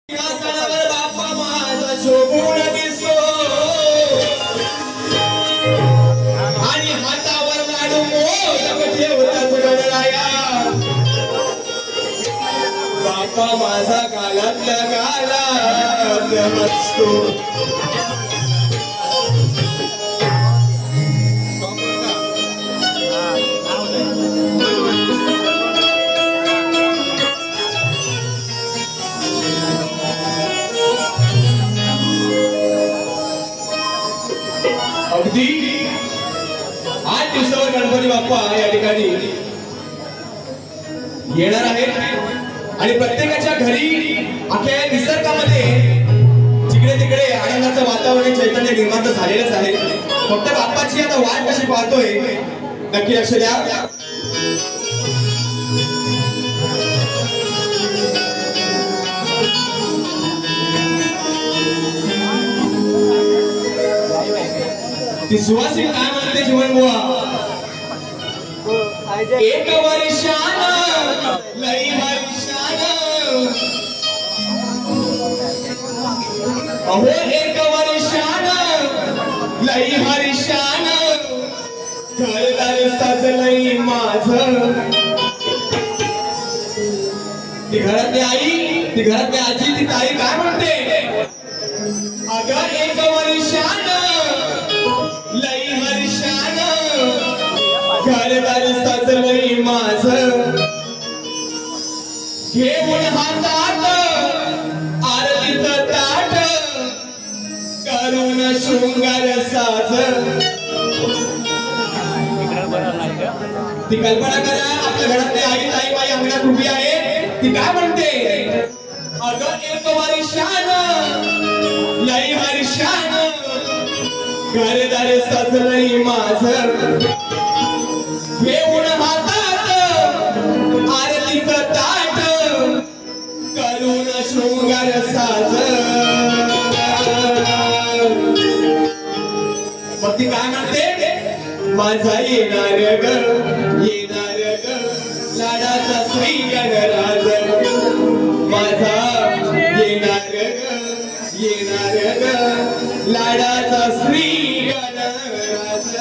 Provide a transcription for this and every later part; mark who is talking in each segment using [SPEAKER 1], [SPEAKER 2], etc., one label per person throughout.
[SPEAKER 1] बाप्पा माझा शोभून दिसतो आणि हातावर लाडू मोदक ठेवतात गणराया। बाप्पा माझा गालातल्या गालात हसतो। अगदी 8 दिवसावर गणपती बाप्पा या ठिकाणी येणार आहेत आणि प्रत्येकाच्या घरी अख्ख्या निसर्गामध्ये जिकडे तिकडे आनंदाचं वातावरण चैतन्य निर्माण झालेलंच आहे। फक्त बाप्पाची आता वाट कशी पाहतोय नक्की लक्ष द्या। ती सुवासिक काय म्हणते जीवन बुवा, एक वर्षान लई वर्षान अहो एक वर्षान लई वर्षान घरदार साजलंय माझं। ती घरातली आई, ती घरातली आजी, ती ताई काय म्हणते, अगं एक वर्षान लई वर्षान घरदार साजलंय माझं। घेऊन हातात आरतीचं ताट करून शृंगार साज। ती कल्पना करा, आपल्या घरातली आई ताई बाई अंगणात उभी आहे, ती काय म्हणते, अगं एक वर्षान लई वर्षान घरदार साजलंय माझं। घेऊन हातात आरतीचं ताट करून शृंगार साज। मग ती काय म्हणते, माझा येणार ग लाडाचा श्री गणराज। माझा येणार ग लाडाचा श्री गणराज।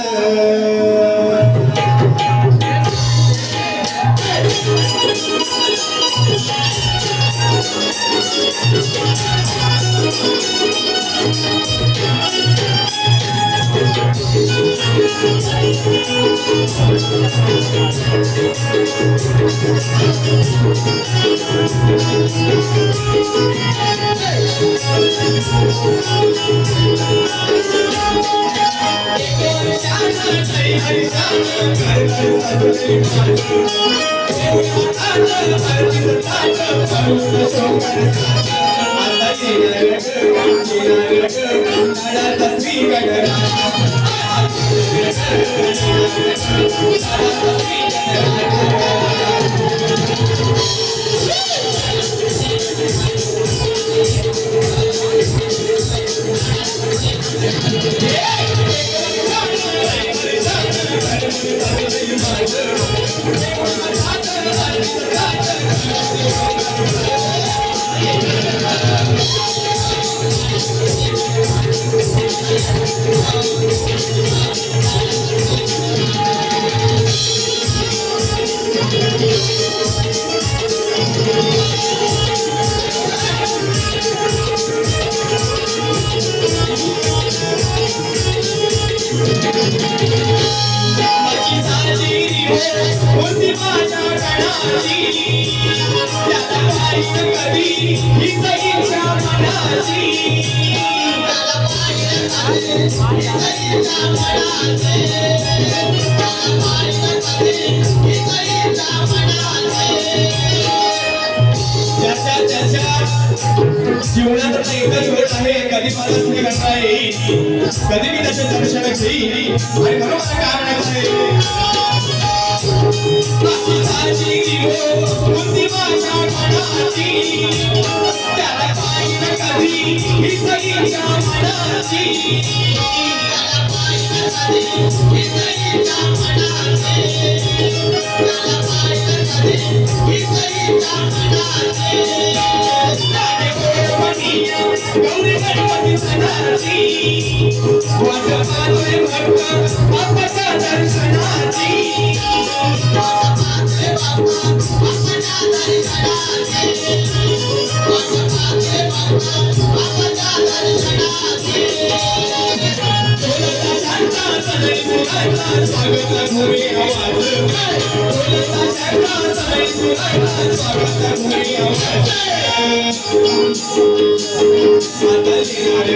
[SPEAKER 1] जीवनात एकच वेळ आहे, कधी मला श्री गणपा येईल, कधी मी त्याचे दर्शन घेईल आणि म्हणून मला काय म्हणायचं त्याला पाहिलं कधी ही सईच्या मनाची। जीवनात एकच वेळ गौरी गणपती सणाची वाट पाहतोय भक्त बाप्पाच्या दर्शनाची वाट पाहतोय बाप्पा बाप्पाच्या दर्शनाची वाट पाहतोय बाप्पा बाप्पाच्या दर्शनाची बोलता शांता सनई सुराचा स्वागत घोरी आवाज बोलता शांता सनई सुराचा स्वागत घोरी आवाज आता येणार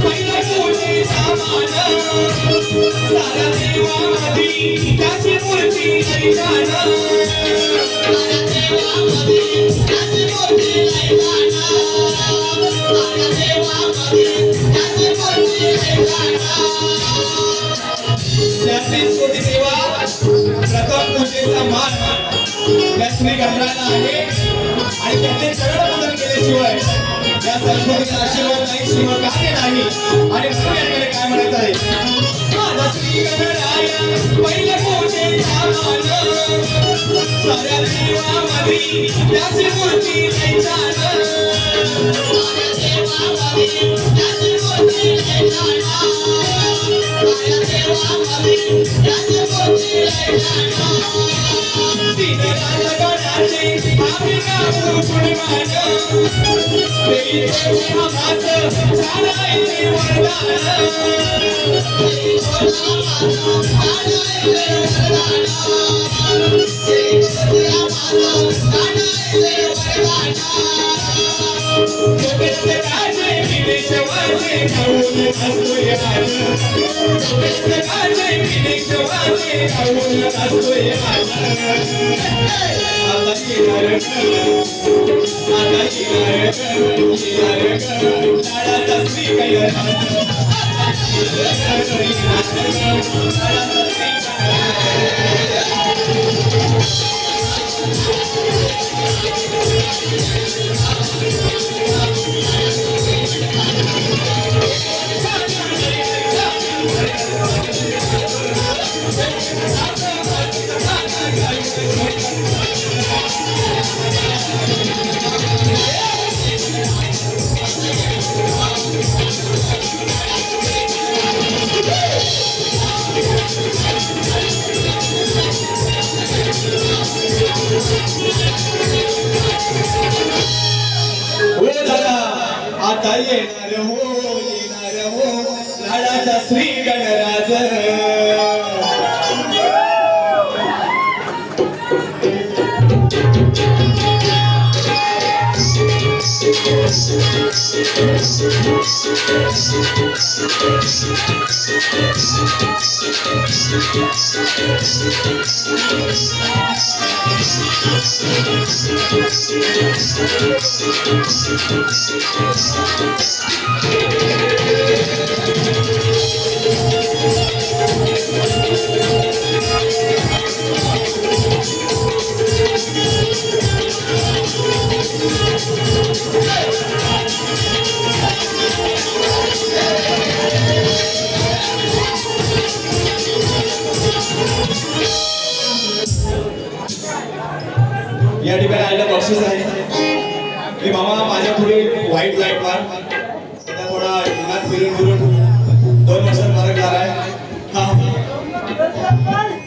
[SPEAKER 1] पहिला पूजे सामान सारा देवामधी त्याची मूर्ती लई छान सारा देवामधी त्याची मूर्ती लई छान सारा देवामधी त्याची मूर्ती लई छान त्याची कोटी देवा प्रथम पूजेचा मान लक्ष्मी गणराला आहे आणि त्याचे चरण बदल केल्याशिवाय या संस्कृतीचा आशीर्वाद नाही शिव कार्य नाही आणि म्हणून याकडे काय म्हणायचं आहे माझा श्री गणराया पहिल्या पूजेचा मान साऱ्या देवामधी त्याची मूर्ती लई छान साऱ्या देवामधी त्याची मूर्ती लई छान साऱ्या देवामधी त्याची मूर्ती लई छान तीन राजगणाचे आम्ही गाऊ गुणगान आता येणार हो लाडाचा श्री गणराज या ठिकाणी आलेलं बक्षीस आहे की मामा माझ्या पुढे व्हाईट लाईट मार सध्या थोडा उन्हात फिरून 2 वर्षात फरक झाला आहे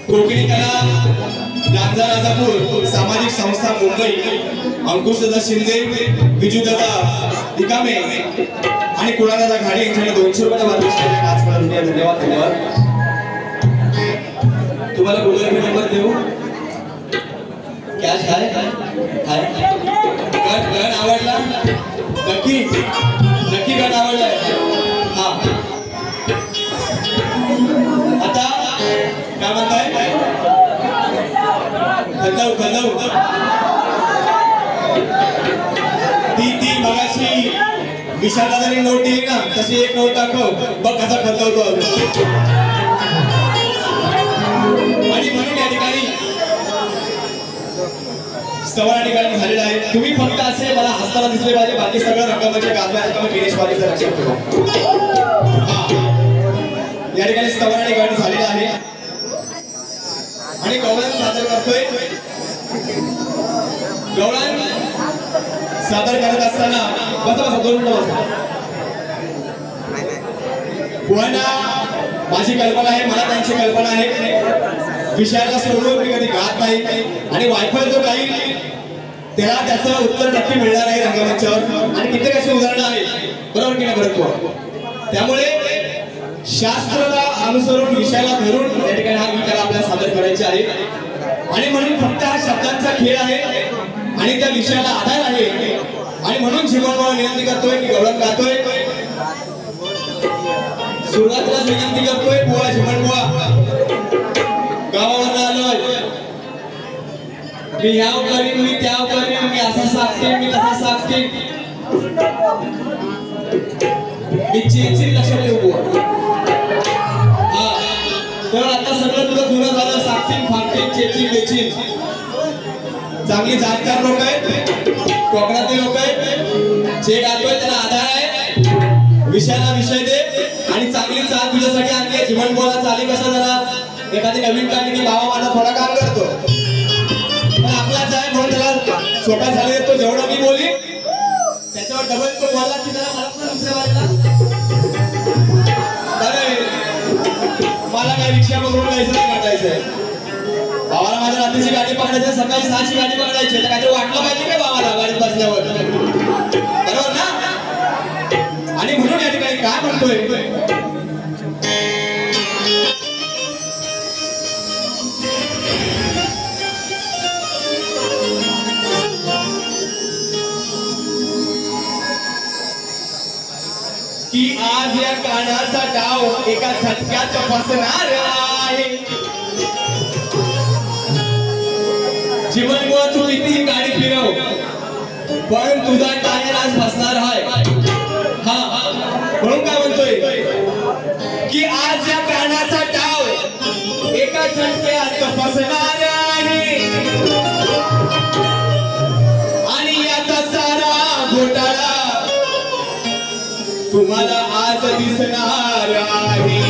[SPEAKER 1] कोकणी कला लांजा राजापूर सामाजिक संस्था मुंबई अंकुशदादा शिंदे विजूदादा निकामे आणि कुणादादा घाडे यांच्याकडे 200 रुपयाचा वार्षिक नाच करून धन्यवाद धन्यवाद तुम्हाला गुगल पे नंबर देऊ क्या है गण आवडला नक्की गण आवडलाय हा आता काय म्हणताय खल्लव ती मगाशी विशालला जरी नोट दिली ना तशी एक नोट दाखव बघ कसा खतवतो आणि म्हणून या ठिकाणी स्तवन ठिकाणी झालेला आहे. तुम्ही फक्त असे मला हसताना दिसले पाहिजे, बाकी सगळं रंगमंच गाजवायचं गिरीश पाटीलचं लक्षात ठेवा. या ठिकाणी स्तवन ठिकाणी झालेला आहे आणि गवळण सादर करतोय. गवळण सादर करत असताना बसा 2 मिनिटं बसा. बुवांना माझी कल्पना आहे, मला त्यांची कल्पना आहे. विषयाला सोडून मी कधी गात नाही आणि वायफळ जो काही त्याला त्याचं उत्तर नक्की मिळणार आहे रंगमंचावर. आणि कित्येक अशी उदाहरणं आहेत, बरोबर की नाही बरोबर. त्यामुळे शास्त्राला अनुसरून विषयाला धरून या ठिकाणी हा गीत आपल्याला सादर करायचे आहे. आणि म्हणून फक्त हा शब्दांचा खेळ आहे आणि त्या विषयाला आधार आहे. आणि म्हणून जीवनभाव विनंती करतोय की गवळण गातोय. सुरुवातीलाच विनंती करतोय बुवा जीवनबुवा गावावर आलोय, मी ह्याव करीन मी त्याव करीन, मी असं सांगते मी तसं सांगते, मी चिंचिन लक्षात ठेवू बुवा. तर आता सगळं तुला जुनं झालं, सांगतील फागतील चेचिन बेचिन. चांगली जाणकार लोक आहेत, कोकणातले लोक आहेत, जे गातोय त्याला आधार आहे. विषयाला विषय दे आणि चांगली चाल तुझ्यासाठी आणली. जीवन बोला चाली कसं जरा एखादी नवीन काढली की बाबा माझा थोडा काम करतो, पण आपलाच आहे म्हणून त्याला सोपा झाले. तो जेवढा मी बोली त्याच्यावर डबल तो बोलला की जरा मला पण दुसऱ्या बाजूला मला काय रिक्षा बघून जायचं नाही, काढायचंय भावाला. माझ्या रात्रीची गाडी पकडायची, सकाळी 6ची गाडी पकडायची, तर काहीतरी वाटलं पाहिजे का भावाला गाडीत बसल्यावर, बरोबर ना. आणि म्हणून या ठिकाणी काय म्हणतोय, की आज या कानाचा डाव एका झटक्यात फसणार आहे. जीवन बुवा तू कितीही गाडी फिरव पण तुझा टायर आज फसणार आहे. हा म्हणून काय म्हणतोय की आज या कानाचा डाव एका झटक्यात फसणार आहे आणि याचा सारा घोटाळा तुम्हाला आज दिसणार आहे.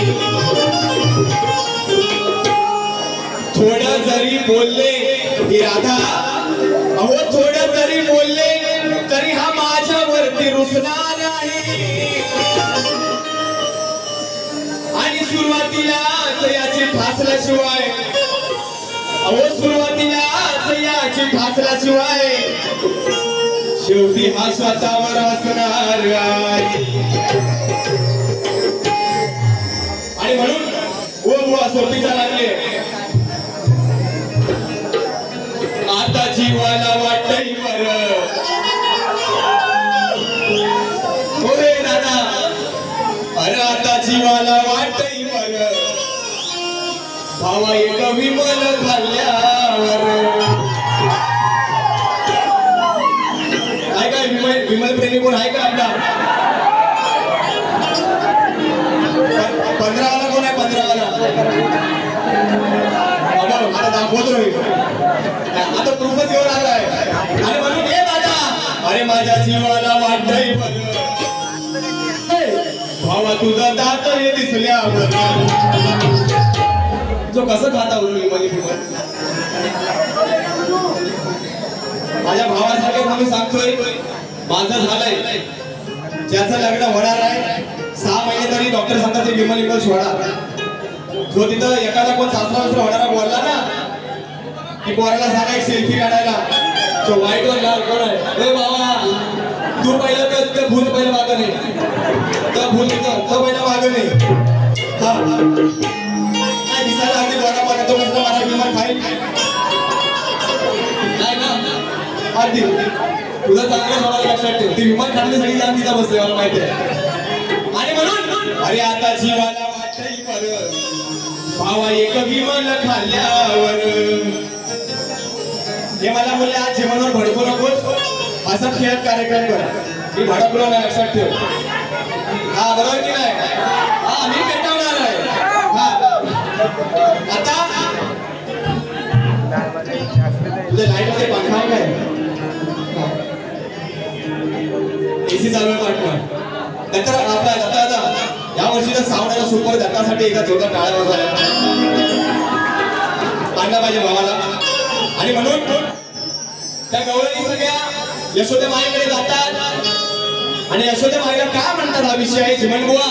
[SPEAKER 1] थोडं जरी बोलले की राधा, अहो थोडं जरी बोलले तरी हा माझ्यावरती रुसणार आहे. आणि सुरुवातीलाच याची फासल्याशिवाय, अहो सुरुवातीलाच याची फासल्याशिवाय शेवटी हा स्वतःवर असणार आहे. आणि म्हणून ओ बुवा सोपीचा लागले, आता जीवाला वाटतंय बरं. हो रे दादा, अरे आता जीवाला वाटतंय बरं. भावा एक विमल खाल्ल्यावर. आहे काय विमल प्रेमी कोण आहे का आपला? 15 वाला कोण आहे? 15 वाला आता दाखवत राहील, आता प्रूफच येऊ लागलाय. आणि म्हणून हे दादा, अरे माझ्या जीवाला वाटतंय भावा तुझं दात हे दिसल्यावर. जो कसं खाता उरली माझ्या भावासारखे म्हणून सांगतोय, माझं झालंय, ज्याचं लग्न होणार आहे 6 महिने तरी डॉक्टर सांगतात विमल सोडा. जो तिथं एखादा कोण सासरा होणारा बोलला ना की पोराला सांगा एक सेल्फी काढायला, तो वाईट वर लाल कोण आहे, ए बाबा तू पहिलं तर भूल पहिलं मागं नाही, तर भूल तो पहिलं मागं नाही. हा काय दिसायला अगदी बरा बघा, तो म्हटलं मला विमान खाईल नाही ना. अगदी तुझं चांगलं सोडायला लक्षात ठेव, ती विमान खाल्ली सगळी जाण तिचा बसते मला माहिती आहे. आणि म्हणून अरे आता जीवाला वाटतंय बरं, भावा एक विमान खाल्ल्यावर. हे मला बोलले आज जेवणावर भडकू नकोस, असा खेळात कार्यक्रम करा. मी भाडा नाही लक्षात ठेव. हा बरोबर की नाही? हा मी पेटवणार आहे. हा आता तुझ्या लाईट मध्ये पंखा आहे काय? एसी चालू आहे पाठवा. नंतर आपला दत्ता या वर्षीचा सावणारा सुपर दत्तासाठी एका जोरदार टाळ्या वाजवायला आणला पाहिजे भावाला. आणि म्हणून त्या गवळणी सगळ्या यशोदे माईकडे जातात आणि यशोदे माईला काय म्हणतात हा विषय आहे चिमणबुवा.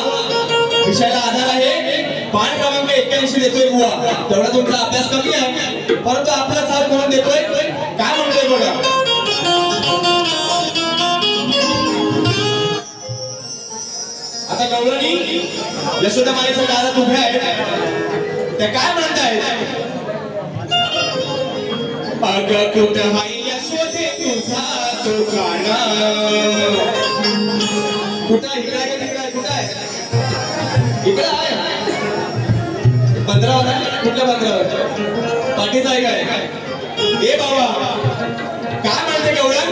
[SPEAKER 1] विषयाला आधार आहे पान क्रमांक 81 देतोय बुवा. तेवढा तुमचा अभ्यास कमी आहे परंतु आपला साथ म्हणून देतोय. काय म्हणतोय बघा. आता गवळणी यशोदा माईच्या दारात उभ्या आहेत. त्या काय म्हणतायत. अगं कुठं हाय यशोदे तुझा तो गाणा. कुठं इकडे आहे का तिकडे आहे? कुठं आहे? इकडे आहे. बंदरावर आहे. कुठल्या बंदरावर? पाठीचा आहे काय? ए बाबा काय म्हणते गवळण.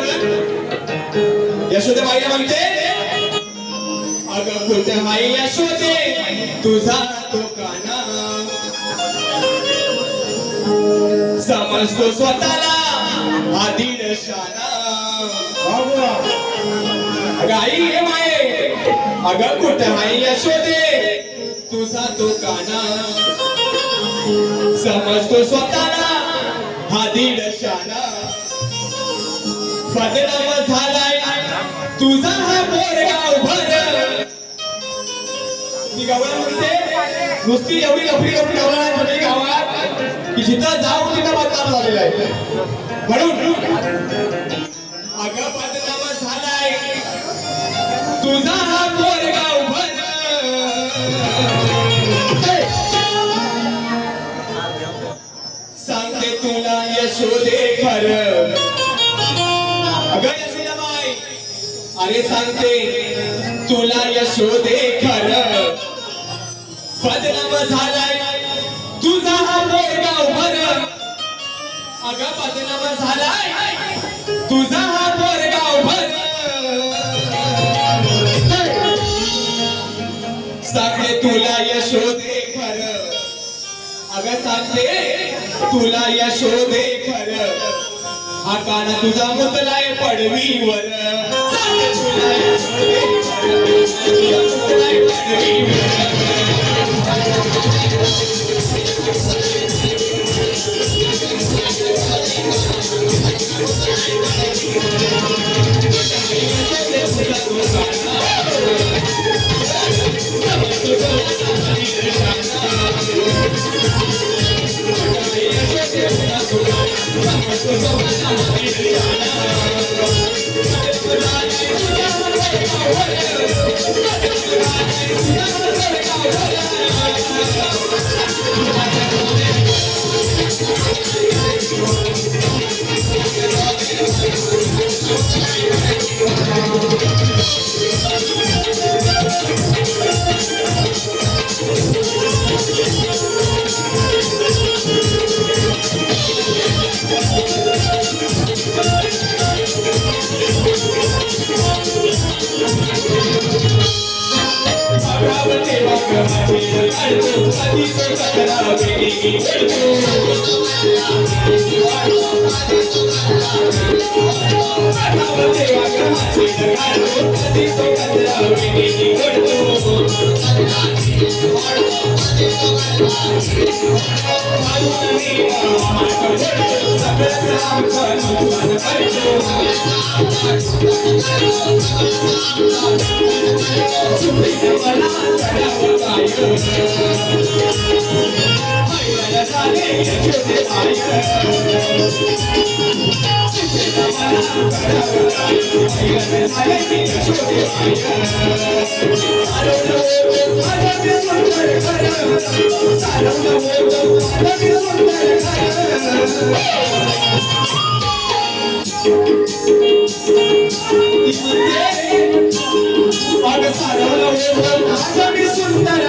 [SPEAKER 1] यशोदे माईला म्हणते अगं कुठं हाय यशोदे तुझा तो गाणा. समजतो स्वतःला हा दीड शाना. अगं आई हे माये अगं कुठं हाय यशोदे तुझा तो गाणा. समजतो स्वतःला हा दीड शाना. बदनाम झालाय तुझा हा बोरगाव भर. ती गवळण म्हणते नुसती एवढी लफडी लफडी गवळण आहे सगळी गावात की जिथं जाऊ तिथं बदनाम झालेला आहे. म्हणून अगं बदनाम झालाय तुझा हा बोरगाव भर. सांगते तुला यशोदे खरं. अगं यशोदाबाई अरे सांगते तुला यशोदे खरं. बदनाम झालाय तुझा हा बोरगाव भर. अगं बदनाम झालाय तुझा हा बोरगाव भर. सांगते तुला यशोदे खरं. अगं सांगते तुला यशोदे खरं. हा काना तुझा मुतलाय पडवीवर. सांगते तुला यशोदे खरं. तुझा मुतलाय पडवीवर.
[SPEAKER 2] सुंदर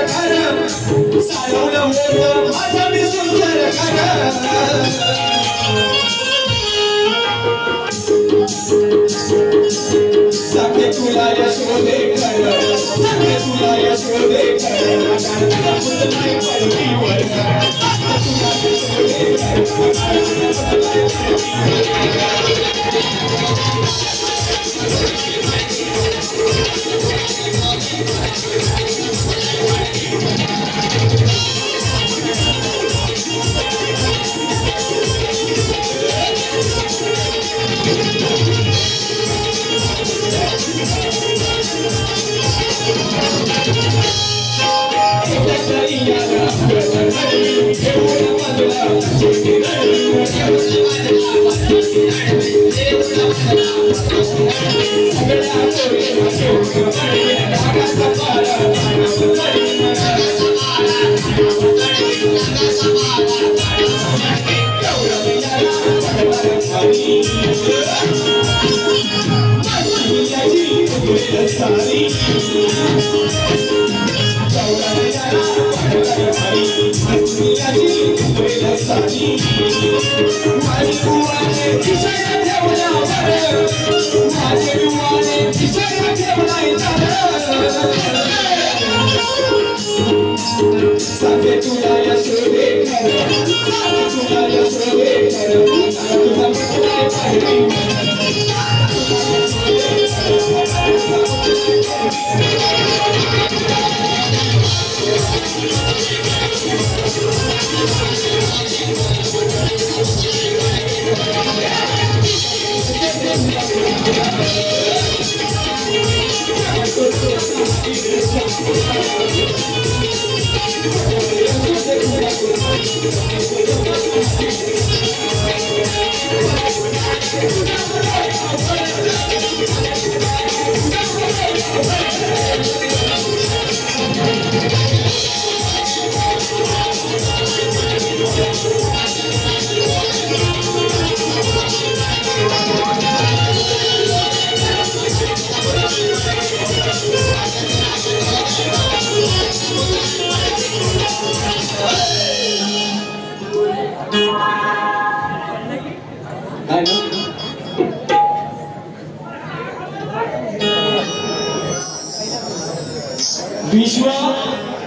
[SPEAKER 1] विश्व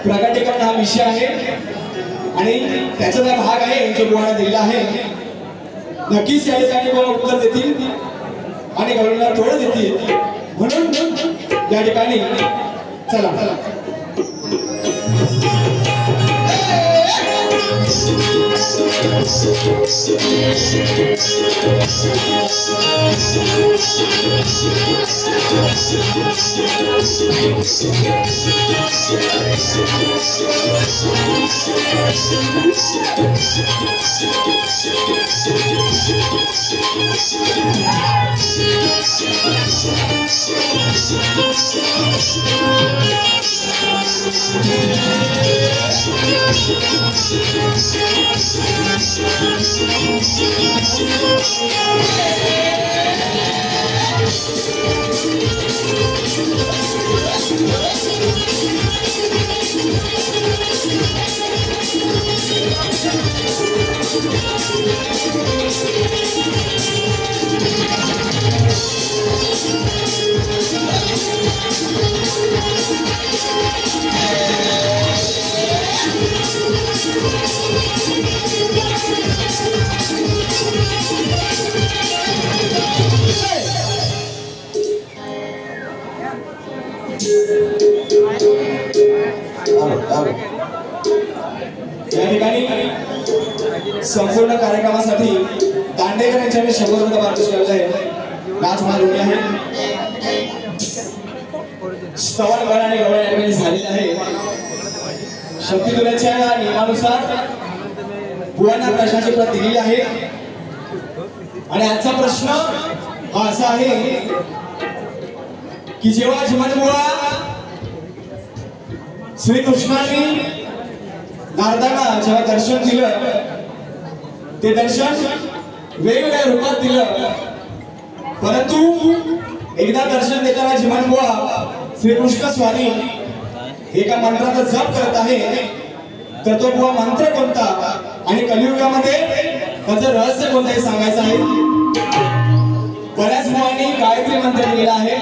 [SPEAKER 1] प्रकटीकरण हा विषय आहे आणि त्याचा भाग आहे जो बुवांना दिलेला आहे. नक्कीच या ठिकाणी बुवा उत्तर देतील आणि गौरवला थोडं देतील म्हणून या ठिकाणी चला या ठिकाणी संपूर्ण कार्यक्रमासाठी दांडेकर यांच्याकडे 100 रुपये पारितोषिक आहे. नाच मालवणी आहे. स्तवन आणि गवळ यांनी झालेले आहे. शक्तिदुलाच्या नियमानुसार बुवांना प्रश्नाची प्रत दिलेली आहे आणि आजचा प्रश्न हा असा आहे की जेव्हा जिमनबुवा श्रीकृष्णांनी नारदांना जेव्हा दर्शन दिलं ते दर्शन वेगवेगळ्या रूपात दिलं, परंतु एकदा दर्शन देताना जिमनबुवा श्रीकृष्ण स्वामी एका मंत्राचा जप करत आहे. तर तो बुवा मंत्र कोणता आणि कलियुगामध्ये त्याचं रहस्य कोणतं हे सांगायचं आहे. बऱ्याच बुवांनी गायत्री मंत्र दिलेला आहे.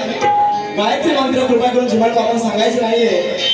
[SPEAKER 1] गायत्री मंत्र कृपा करून जिमनबुवा आपण सांगायचं नाहीये.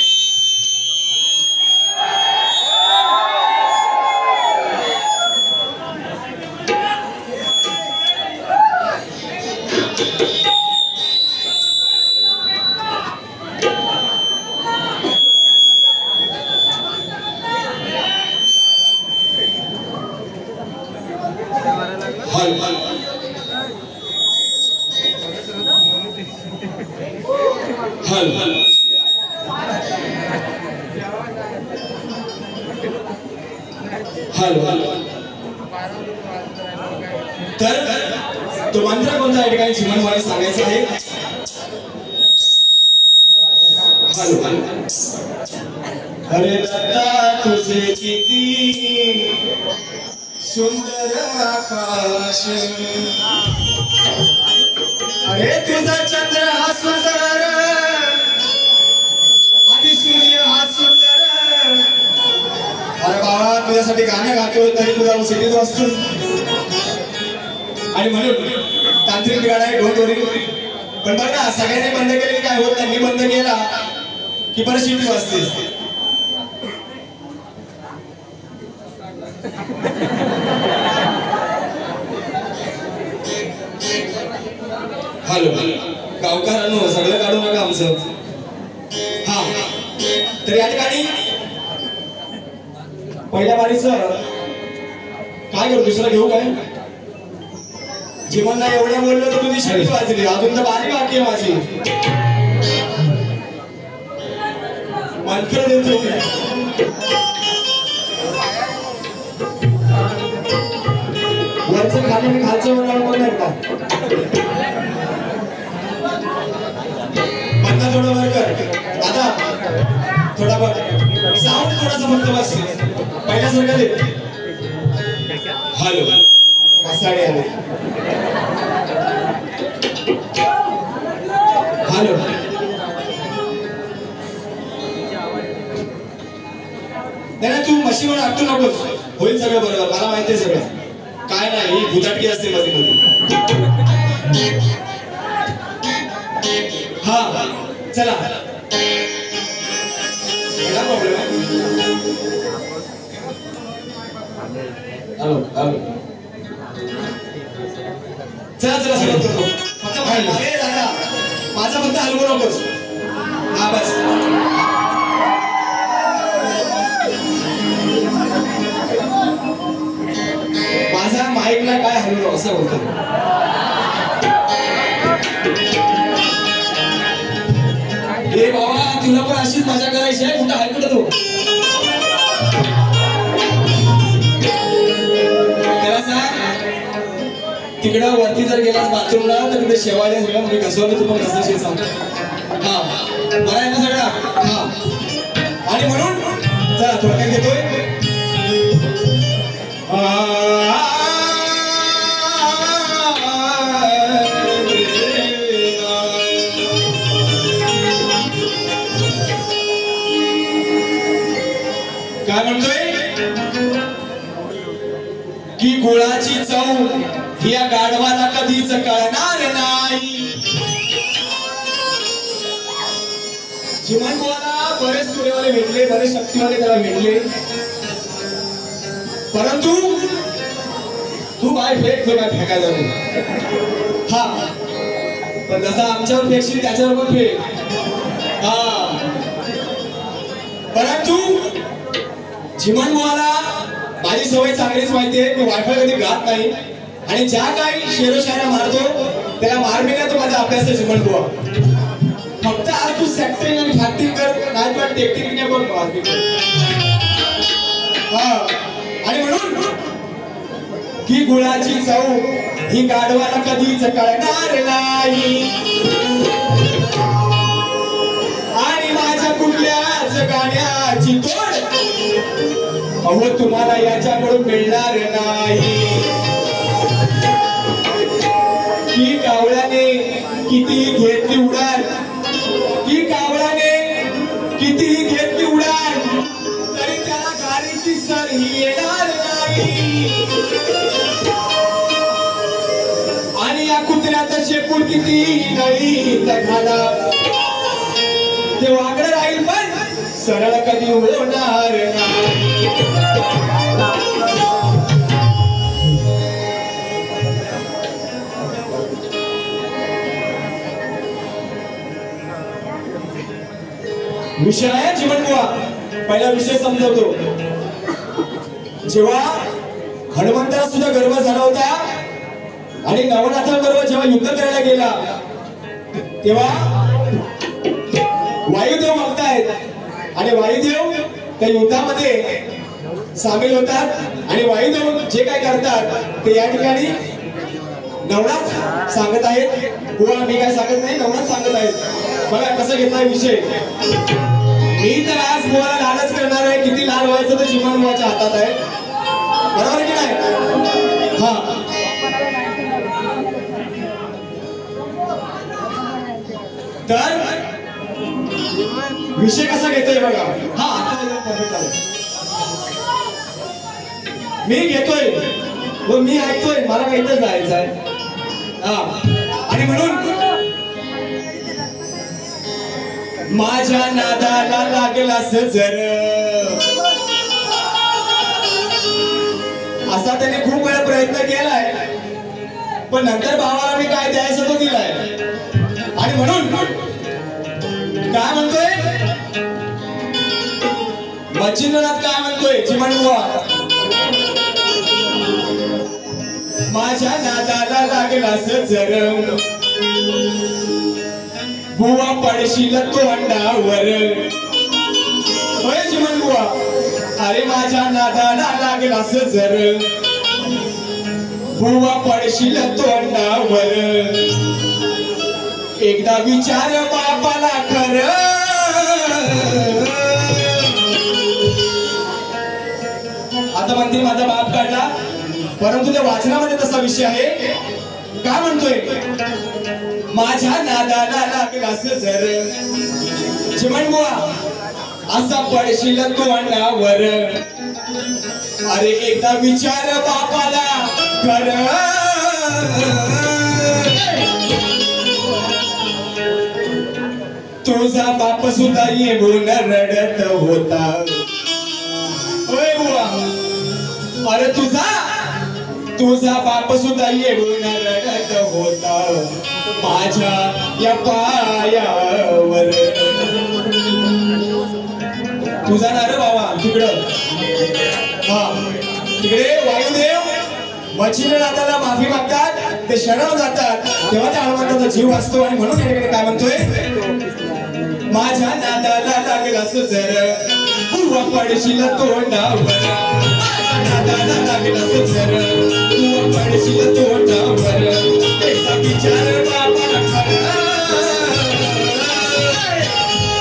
[SPEAKER 1] तर तो मंत्र कोणता या ठिकाणी चिमण मला सांगायचा आहे. अरे दत्ता तुझे किती सुंदर आकाश, अरे तुझा चंद्र हा सुंदर आणि सूर्य हा सुंदर. अरे बाबा तुझ्यासाठी गाणं गातो तरी तुझा सिटीत वाचतो. आणि म्हणून तांत्रिक बिघाड आहे, डोंट वरी. पण बघ ना सगळ्यांनी बंद केले की काय होत नाही. मी बंद केला की परत शिटी वाजते. हॅलो गावकारांनो सगळं काढू नका आमचं. हा तर या ठिकाणी पहिल्या बारीच काय करू, दुसरं घेऊ काय? जीवनला एवढ्या बोललो तर तुझी शिटी वाजली, अजून तर बारी बाकी आहे माझी. मंत्र देतो वरचं खाली मी खालचं बनवून कोण नाही का? बंदा थोडं वर कर आता, थोडा बघ साऊंड थोडासा फक्त बस पहिल्यासारखं दे. हॅलो साडे आले. हॅलो नाही तू मशीनवर आटू नकोस, होईल सगळं बरोबर. मला माहिती आहे सगळं काय नाही, ही भुताटकी असते मध्ये मध्ये. हा चला काय प्रॉब्लेम आहे? हॅलो हॅलो चला चला सुरुवात करतो. फक्त मागे दादा माझा फक्त हलवू नकोस. हा बस माझा माईकला काय हलवलं असं बोलतो. हे बाबा तुला पण अशीच मजा करायची आहे, कुठं हलकुट तू. त्याला सांग तिकडं वरती जर गेलास बाथरूमला तर तिथे शेवाळे सगळं म्हणजे घसवलं तू पण घसरशील सांग. हा बरं आहे ना सगळं. हा आणि म्हणून चला थोडक्यात घेतोय. काय म्हणतोय की गुळाची चव ही या गाढवाला कधीच कळणार नाही. जीवनभराला बरेच सूर्यवाले भेटले, बरेच शक्तिवाले त्याला भेटले, परंतु तू बाय फेक फेकायला नाही. हा पण जसा आमच्यावर फेकशील त्याच्यावर पण फेक. हा परंतु जीवनभराला माझी सवय चांगलीच माहितीये, मी वायफाय कधी घात नाही. आणि ज्या काही शेरोशायरा मारतो त्याला मारणे तो माझा अभ्यास आहे. जीवन बुवा फक्त आज तू सेक्टरिंग आणि फॅक्टिंग कर, नाही पण टेक्निक नाही बघ. हा आणि म्हणून की गुळाची चव ही गाढवाला कधीच कळणार नाही. आणि माझ्या कुठल्याच गाण्याची तोड अहो तुम्हाला याच्याकडून मिळणार नाही. की कावळ्याने किती घेतली उडान, की कावळ्याने किती घेतली उडान तरी त्याला गाडीची सर ही येणार नाही. आणि या कुत्र्याचं शेपूट किती नाही घाला ते वाकडं राहील पण सरळ कधी होणार नाही. विषय आहे जीवनमुळा. पहिला विषय समजवतो. जेव्हा हनुमंताला सुद्धा गर्व झाला होता आणि नवनाथाबरोबर जेव्हा युद्ध करायला गेला तेव्हा वायुदेव मागतायत आणि वायुदेव त्या युद्धामध्ये सामील होतात आणि वायुदेव जे काय करतात ते या ठिकाणी नवनाथ सांगत आहेत. बुवा मी काय सांगत नाही, नवनाथ सांगत आहेत. बघा कसं घेतलाय विषय. मी तर आज बुवाला लालच करणार आहे. किती लाल व्हायचं तर चिमण बुवाच्या हातात आहे. बरोबर की नाही? हा तर विषय कसा घेतोय बघा. हा मी घेतोय व मी ऐकतोय. मला काहीतच जायचं आहे. आणि म्हणून माझ्या नादाला लागलास जर असा त्याने खूप वेळा प्रयत्न केलाय पण नंतर भावाला मी काय द्यायचं तो दिलाय. आणि म्हणून काय म्हणतोय मच्छिंद्रनाथ काय म्हणतोय चिमणबुवा. माझ्या नादाला लागलास जर बुवा पडशील तोंडावर. होय चिमणबुवा. अरे माझ्या नादाला लागलास जर बुवा पडशील तोंडावर. एकदा विचार बापाला खरं. आता म्हणते माझा बाप काढला परंतु त्या वाचनामध्ये तसा विषय आहे. काय म्हणतोय माझ्या नादाला लागलास जर चिमणबुवा असा पडशील तोंडावर. अरे एकदा विचार बापाला खरं. तुझा बाप सुद्धा येऊन रडत होता. होय बुवा. अरे तुझा बाप सुद्धा येऊन रडत होता माझ्या या पायावर. तुझा ना रे बाबा तिकडं. हा तिकडे वायुदेव मच्छिंद्रनाथाला माफी मागतात. ते शरण जातात तेव्हा त्या हनुमंताचा जीव वाचतो. आणि म्हणून काय म्हणतोय माझ्या नादाला लागलास जर बुवा पडशील तोंडावर. नादाला लागलास जर बुवा पडशील तोंडावर. एकदा विचार बापाला खरं.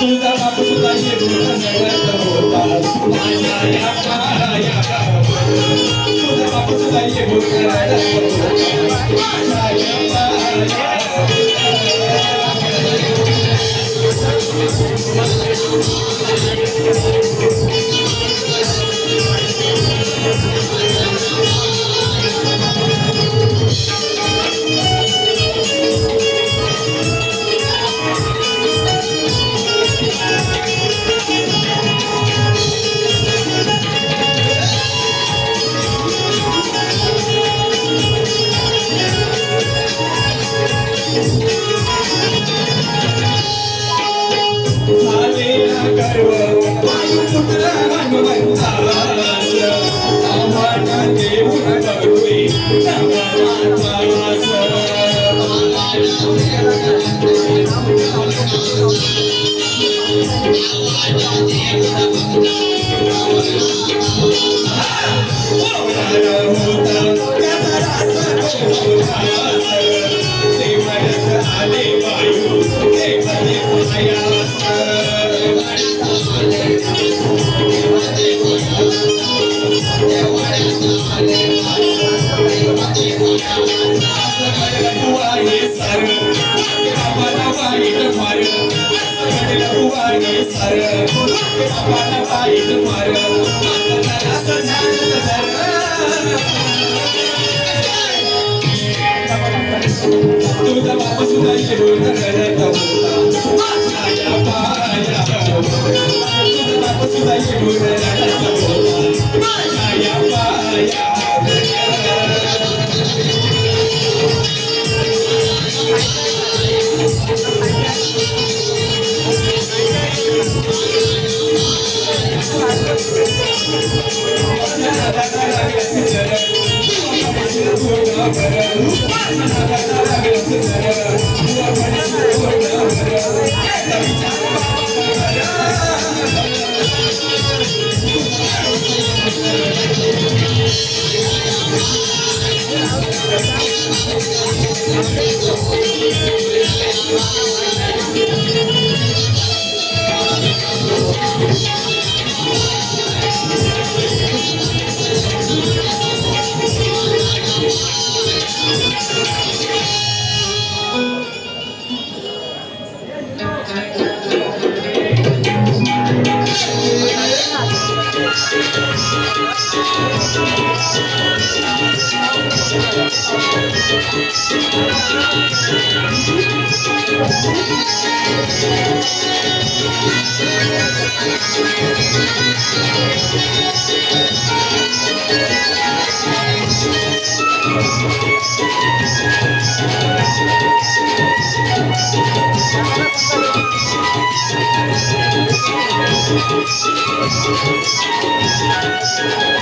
[SPEAKER 1] तुझा बाप सुद्धा येऊन रडत होता माझ्या या पायावर. तुझा बाप सुद्धा येऊन रडत होता माझ्या या पायावर. तुझा बाप सुद्धा येऊन रडत होता माझ्या पायावर. तुझा बाप सुद्धा येऊन रडत होता माझ्या पायावर.
[SPEAKER 2] Thank you.